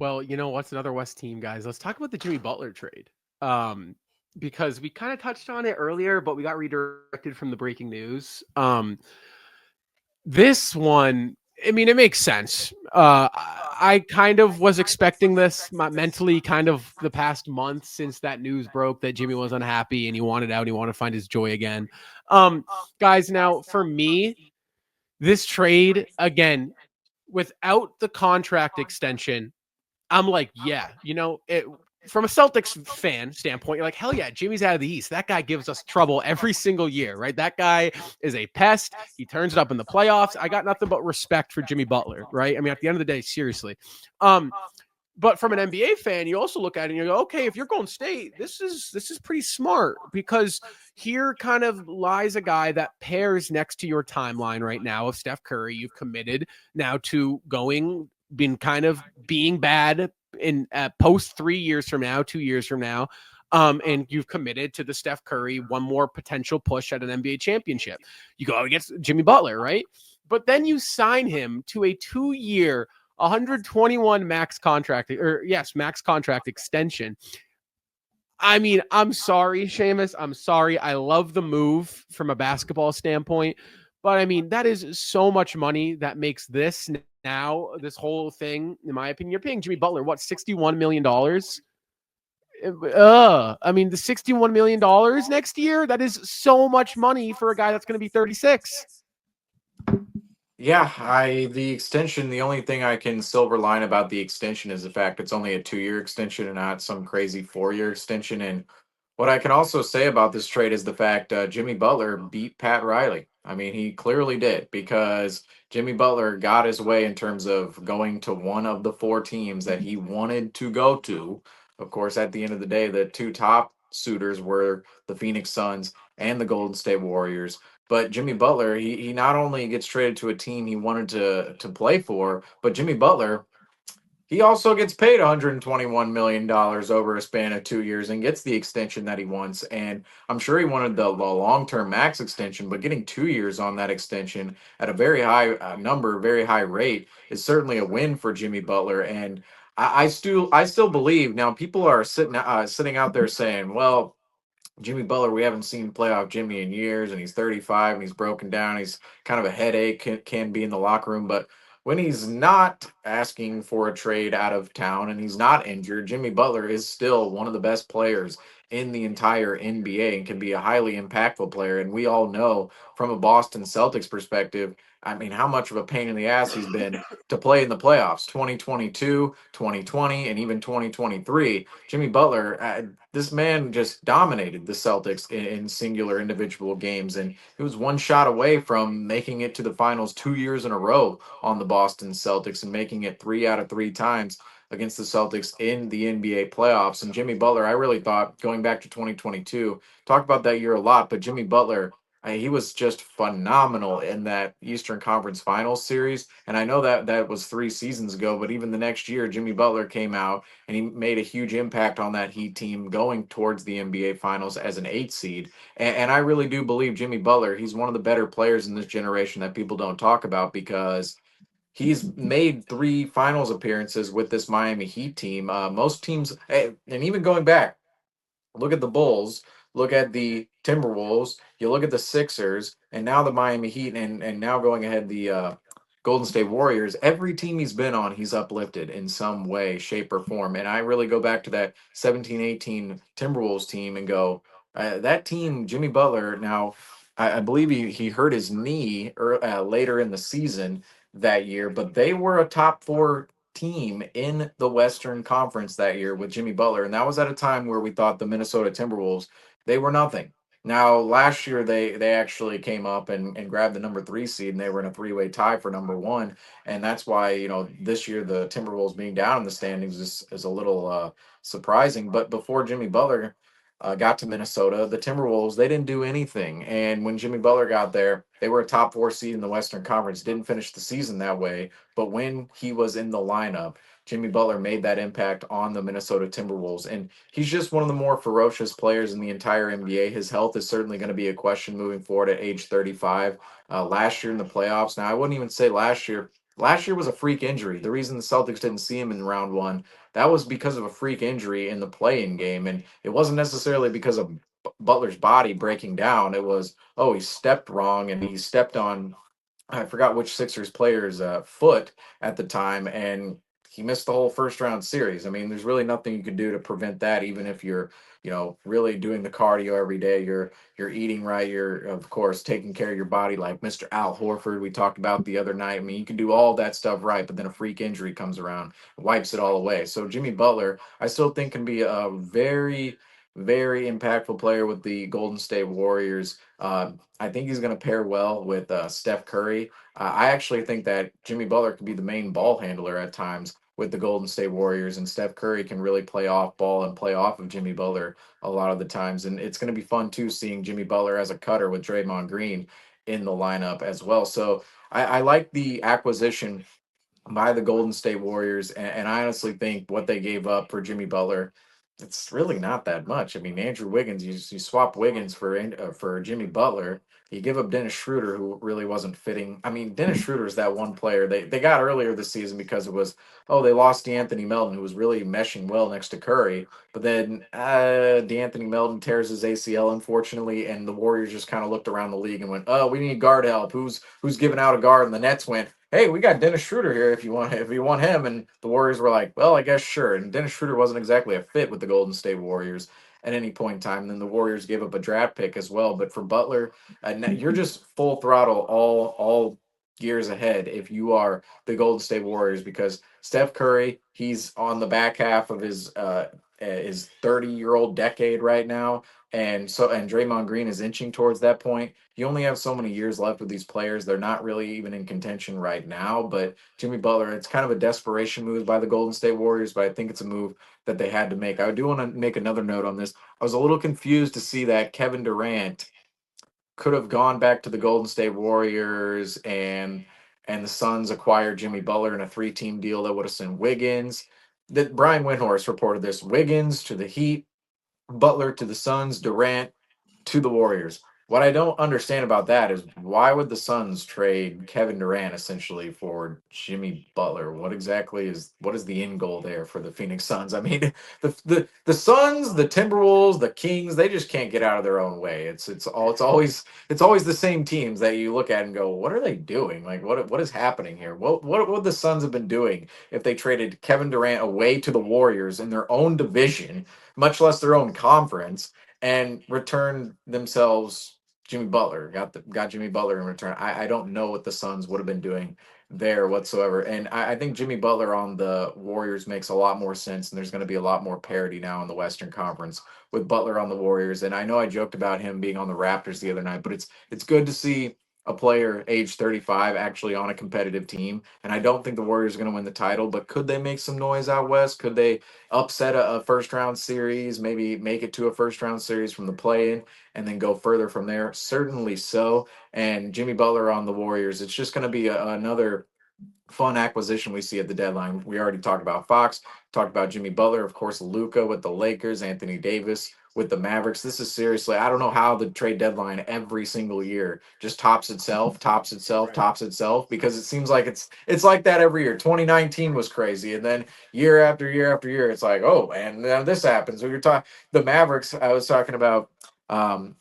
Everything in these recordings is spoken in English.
Well, you know what's another West team, guys? Let's talk about the Jimmy Butler trade. Um, because we kind of touched on it earlier, but we got redirected from the breaking news. This one, I mean, it makes sense. I kind of was expecting this mentally, kind of the past month since that news broke that Jimmy was unhappy and he wanted out. He wanted to find his joy again. Um, Guys, now for me, this trade again without the contract extension, I'm like, yeah, from a Celtics fan standpoint, you're like, hell yeah, Jimmy's out of the East. That guy gives us trouble every single year, right? That guy is a pest. He turns it up in the playoffs. I got nothing but respect for Jimmy Butler, right? I mean, at the end of the day, seriously. Um, but from an NBA fan, you also look at it and you go, okay, if you're Golden State, this is pretty smart because here kind of lies a guy that pairs next to your timeline right now of Steph Curry. You've committed now to been kind of being bad in post 3 years from now, 2 years from now. And you've committed to the Steph Curry one more potential push at an NBA championship. You go against Jimmy Butler, right? But then you sign him to a 2-year 121 max contract extension. I mean, I'm sorry, Seamus. I'm sorry. I love the move from a basketball standpoint, but I mean, that is so much money that makes this whole thing, in my opinion, you're paying Jimmy Butler, what, $61 million? I mean, the $61 million next year, that is so much money for a guy that's going to be 36. Yeah, the extension, the only thing I can silver line about the extension is the fact it's only a 2-year extension and not some crazy 4-year extension. And what I can also say about this trade is the fact Jimmy Butler beat Pat Riley. I mean, he clearly did because Jimmy Butler got his way in terms of going to one of the four teams that he wanted to go to. Of course, at the end of the day, the two top suitors were the Phoenix Suns and the Golden State Warriors. But Jimmy Butler, he not only gets traded to a team he wanted to play for, but Jimmy Butler, he also gets paid $121 million over a span of 2 years and gets the extension that he wants. And I'm sure he wanted the long term max extension, but getting 2 years on that extension at a very high number, very high rate is certainly a win for Jimmy Butler. And I still believe now people are sitting out there saying, well, Jimmy Butler, we haven't seen playoff Jimmy in years, and he's 35 and he's broken down. He's kind of a headache, can be in the locker room. But when he's not asking for a trade out of town and he's not injured, Jimmy Butler is still one of the best players in the entire NBA and can be a highly impactful player. And we all know from a Boston Celtics perspective, I mean, how much of a pain in the ass he's been to play in the playoffs 2022, 2020, and even 2023. Jimmy Butler, this man just dominated the Celtics in singular individual games, and he was one shot away from making it to the finals 2 years in a row on the Boston Celtics and making it 3 out of 3 times against the Celtics in the NBA playoffs. And Jimmy Butler, I really thought going back to 2022, talked about that year a lot, but Jimmy Butler, he was just phenomenal in that Eastern Conference Finals series. And I know that that was 3 seasons ago, but even the next year, Jimmy Butler came out and he made a huge impact on that Heat team going towards the NBA Finals as an 8 seed. And I really do believe Jimmy Butler, he's one of the better players in this generation that people don't talk about because he's made 3 finals appearances with this Miami Heat team. Most teams, and even going back, look at the Bulls, look at the Timberwolves, you look at the Sixers, and now the Miami Heat, and now going ahead the Golden State Warriors. Every team he's been on, he's uplifted in some way, shape, or form. And I really go back to that 17-18 Timberwolves team and go, that team, Jimmy Butler. Now, I believe he hurt his knee later in the season that year, but they were a top 4 team in the Western Conference that year with Jimmy Butler, and that was at a time where we thought the Minnesota Timberwolves, they were nothing. Now last year they actually came up and grabbed the number 3 seed and they were in a 3-way tie for number 1, and that's why this year the Timberwolves being down in the standings is a little surprising. But before Jimmy Butler got to Minnesota, the Timberwolves, they didn't do anything. And when Jimmy Butler got there, they were a top 4 seed in the Western Conference. Didn't finish the season that way, but when he was in the lineup, Jimmy Butler made that impact on the Minnesota Timberwolves. And he's just one of the more ferocious players in the entire NBA. His health is certainly going to be a question moving forward at age 35. Last year in the playoffs, now I wouldn't even say last year. last year was a freak injury. The reason the Celtics didn't see him in round one, that was because of a freak injury in the play-in game, and it wasn't necessarily because of Butler's body breaking down. It was, oh, he stepped wrong and he stepped on, I forgot which Sixers player's foot at the time, and he missed the whole first round series. I mean, there's really nothing you can do to prevent that, even if you're, really doing the cardio every day. You're eating right. You're, of course, taking care of your body, like Mr. Al Horford we talked about the other night. I mean, you can do all that stuff right, but then a freak injury comes around, wipes it all away. So Jimmy Butler, I still think can be a very, very impactful player with the Golden State Warriors. I think he's going to pair well with Steph Curry. I actually think that Jimmy Butler could be the main ball handler at times with the Golden State Warriors, and Steph Curry can really play off ball and play off of Jimmy Butler a lot of the times. And it's going to be fun too seeing Jimmy Butler as a cutter with Draymond Green in the lineup as well. So I like the acquisition by the Golden State Warriors, and I honestly think what they gave up for Jimmy Butler, it's really not that much. I mean, Andrew Wiggins, you swap Wiggins for Jimmy Butler. You give up Dennis Schroeder, who really wasn't fitting. I mean, Dennis Schroeder is that one player they got earlier this season because it was, oh, they lost DeAnthony Melton, who was really meshing well next to Curry. But then DeAnthony Melton tears his ACL, unfortunately, and the Warriors just kind of looked around the league and went, oh, we need guard help. Who's giving out a guard? And the Nets went, hey, we got Dennis Schroeder here if you want him. And the Warriors were like, well, I guess sure. And Dennis Schroeder wasn't exactly a fit with the Golden State Warriors at any point in time. And then the Warriors gave up a draft pick as well. But for Butler, you're just full throttle all years ahead if you are the Golden State Warriors, because Steph Curry, he's on the back half of his 30-year-old decade right now. And Draymond Green is inching towards that point. You only have so many years left with these players. They're not really even in contention right now. But Jimmy Butler, it's kind of a desperation move by the Golden State Warriors, but I think it's a move that they had to make. I do want to make another note on this. I was a little confused to see that Kevin Durant could have gone back to the Golden State Warriors, and the Suns acquired Jimmy Butler in a three-team deal that would have sent Wiggins. That Brian Windhorst reported this: Wiggins to the Heat, Butler to the Suns, Durant to the Warriors. What I don't understand about that is, why would the Suns trade Kevin Durant essentially for Jimmy Butler? What is the end goal there for the Phoenix Suns? I mean, the Suns, the Timberwolves, the Kings, they just can't get out of their own way. It's always the same teams that you look at and go, what are they doing? Like, what is happening here? What would the Suns have been doing if they traded Kevin Durant away to the Warriors in their own division, much less their own conference, and returned themselves Jimmy Butler? Got Jimmy Butler in return. I don't know what the Suns would have been doing there whatsoever. And I think Jimmy Butler on the Warriors makes a lot more sense, and there's going to be a lot more parity now in the Western Conference with Butler on the Warriors. And I know I joked about him being on the Raptors the other night, but it's good to see a player age 35 actually on a competitive team. And I don't think the Warriors are going to win the title, but could they make some noise out west? Could they upset a first round series, maybe make it to a first round series from the play in, and then go further from there? Certainly so. And Jimmy Butler on the Warriors, it's just going to be another fun acquisition we see at the deadline. We already talked about Fox, talked about Jimmy Butler, of course, Luca with the Lakers, Anthony Davis with the Mavericks. This is seriously, I don't know how the trade deadline every single year just tops itself, tops itself, Right. tops itself, because it seems like it's like that every year. 2019 was crazy, and then year after year after year, it's like, oh, and then this happens. So you're talking the Mavericks. I was talking about um,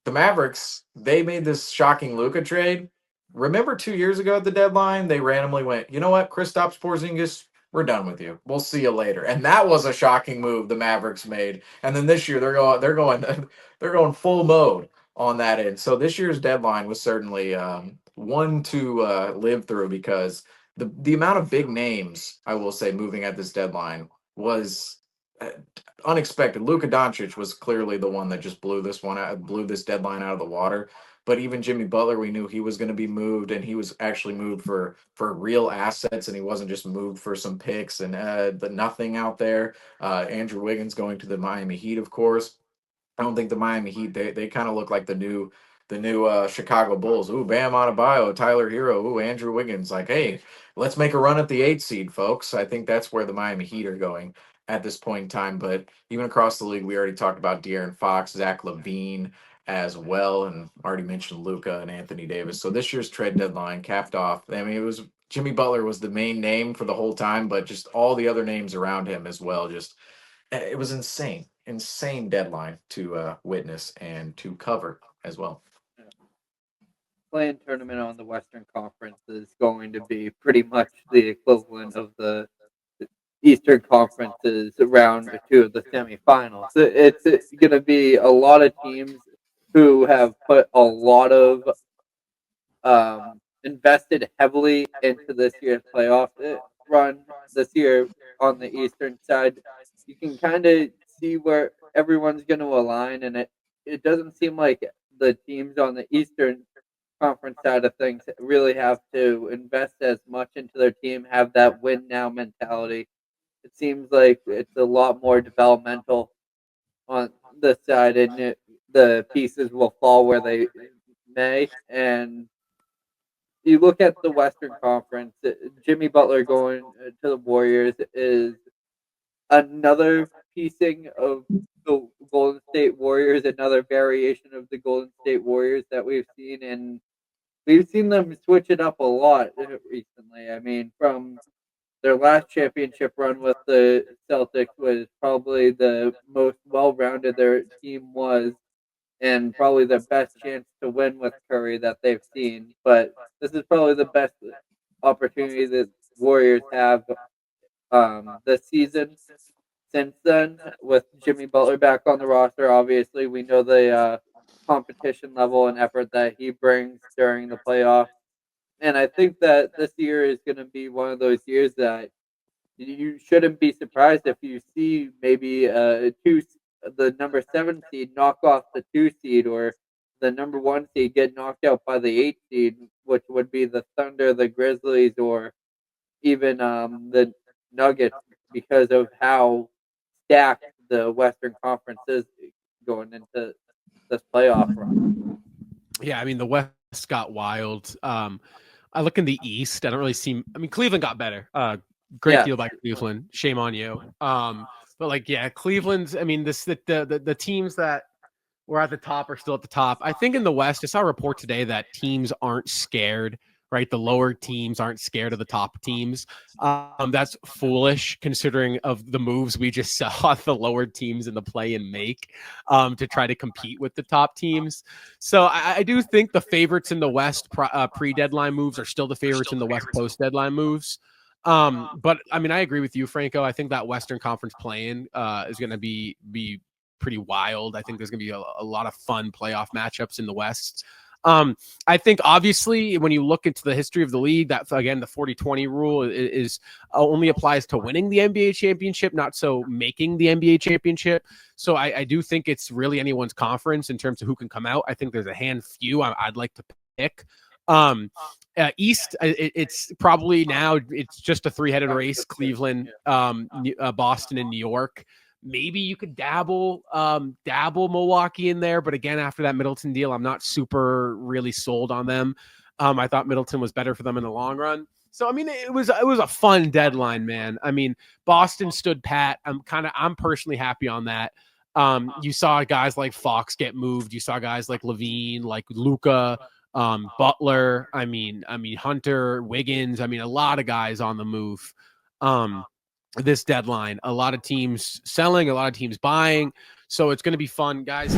the Mavericks, they made this shocking Luca trade. Remember 2 years ago at the deadline, they randomly went, you know what, Kristaps Porzingis, we're done with you. We'll see you later. And that was a shocking move the Mavericks made. And then this year they're going full mode on that end. So this year's deadline was certainly one to live through, because the amount of big names, I will say, moving at this deadline was uh, unexpected. Luka Doncic was clearly the one that just blew this deadline out of the water. But even Jimmy Butler, we knew he was going to be moved, and he was actually moved for real assets, and he wasn't just moved for some picks and the nothing out there. Andrew Wiggins going to the Miami Heat, of course. I don't think the Miami Heat, they kind of look like the new Chicago Bulls. Ooh, Bam Adebayo, Tyler Hero, ooh, Andrew Wiggins. Like, hey, let's make a run at the 8 seed, folks. I think that's where the Miami Heat are going at this point in time. But even across the league, we already talked about De'Aaron Fox, Zach LaVine as well, and already mentioned Luca and Anthony Davis. So this year's trade deadline capped off. I mean, Jimmy Butler was the main name for the whole time, but just all the other names around him as well. Just it was insane deadline to witness and to cover as well. Playing tournament on the Western Conference is going to be pretty much the equivalent of the Eastern Conference's round two of the semifinals. It's going to be a lot of teams who have put a lot of invested heavily into this year's playoff run this year on the Eastern side. You can kind of see where everyone's going to align, and it doesn't seem like the teams on the Eastern Conference side of things really have to invest as much into their team, have that win now mentality. It seems like it's a lot more developmental on this side, and the pieces will fall where they may. And you look at the Western Conference, Jimmy Butler going to the Warriors is another piecing of the Golden State Warriors, another variation of the Golden State Warriors that we've seen, and we've seen them switch it up a lot recently. I mean, from their last championship run with the Celtics was probably the most well-rounded their team was, and probably the best chance to win with Curry that they've seen. But this is probably the best opportunity that Warriors have this season. Since then, with Jimmy Butler back on the roster, obviously we know the competition level and effort that he brings during the playoffs. And I think that this year is going to be one of those years that you shouldn't be surprised if you see maybe the number 7 seed knock off the 2 seed, or the number 1 seed get knocked out by the 8 seed, which would be the Thunder, the Grizzlies, or even the Nuggets, because of how stacked the Western Conference is going into this playoff run. Yeah, I mean the West got wild. I look in the East. I don't really see. I mean, Cleveland got better. Great deal by Cleveland. Shame on you. But like, yeah, Cleveland's. I mean, the teams that were at the top are still at the top. I think in the West, I saw a report today that teams aren't scared. Right, the lower teams aren't scared of the top teams. That's foolish considering of the moves we just saw the lower teams in the play-in make to try to compete with the top teams. So I do think the favorites in the West pre-deadline moves are still the favorites in the West post-deadline moves. But I mean, I agree with you, Franco. I think that Western Conference play-in is going to be pretty wild. I think there's going to be a lot of fun playoff matchups in the West. I think obviously when you look into the history of the league, that again, the 40-20 rule is only applies to winning the NBA championship, not so making the NBA championship. So I do think it's really anyone's conference in terms of who can come out. I think there's a handful I'd like to pick. East, it's probably now it's just a 3-headed race: Cleveland, Boston, and New York. Maybe you could dabble Milwaukee in there, but again, after that Middleton deal, I'm not super really sold on them. I thought Middleton was better for them in the long run. So I mean, it was a fun deadline, man. I mean, Boston stood pat. I'm personally happy on that. You saw guys like Fox get moved. You saw guys like Levine, like Luka, Butler. I mean Hunter, Wiggins. I mean, a lot of guys on the move. This deadline, a lot of teams selling, a lot of teams buying. So it's going to be fun, guys.